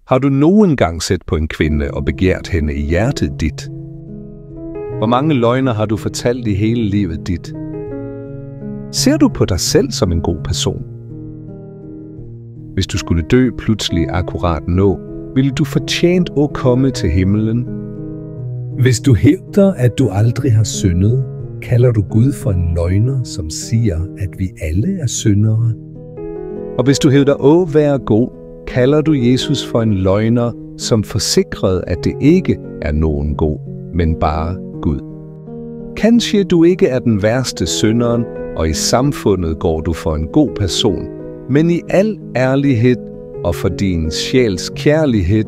Har du nogen gang set på en kvinde og begært hende i hjertet dit? Hvor mange løgner har du fortalt i hele livet dit? Ser du på dig selv som en god person? Hvis du skulle dø pludselig akkurat nå, ville du fortjent at komme til himmelen? Hvis du hævder, at du aldrig har syndet, kalder du Gud for en løgner, som siger, at vi alle er syndere. Og hvis du hævder at være god, kalder du Jesus for en løgner, som forsikrede, at det ikke er nogen god, men bare Gud. Kanskje du ikke er den værste synderen, og i samfundet går du for en god person, men i al ærlighed og for din sjæls kærlighed,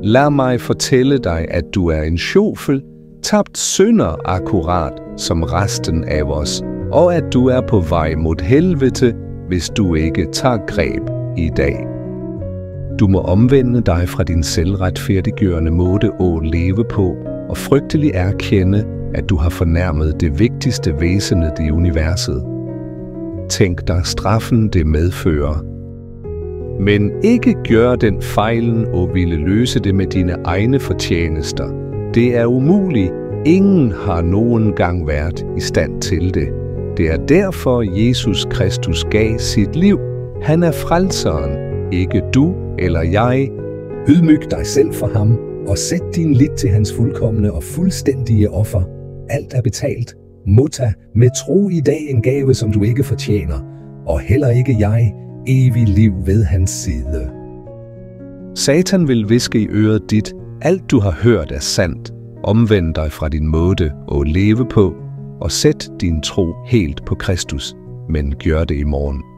lad mig fortælle dig, at du er en sjofel, tabt synder akkurat som resten af os, og at du er på vej mod helvede, hvis du ikke tager greb i dag. Du må omvende dig fra din selvretfærdiggørende måde at leve på, og frygtelig erkende, at du har fornærmet det vigtigste væsenet i universet. Tænk dig straffen det medfører. Men ikke gør den fejlen og ville løse det med dine egne fortjenester. Det er umuligt. Ingen har nogen gang været i stand til det. Det er derfor Jesus Kristus gav sit liv. Han er frelseren, ikke du eller jeg. Ydmyg dig selv for ham, og sæt din lid til hans fuldkomne og fuldstændige offer. Alt er betalt. Modtag med tro i dag en gave, som du ikke fortjener, og heller ikke jeg, evig liv ved hans side. Satan vil hviske i øret dit, alt du har hørt er sandt. Omvend dig fra din måde at leve på, og sæt din tro helt på Kristus, men gør det i morgen.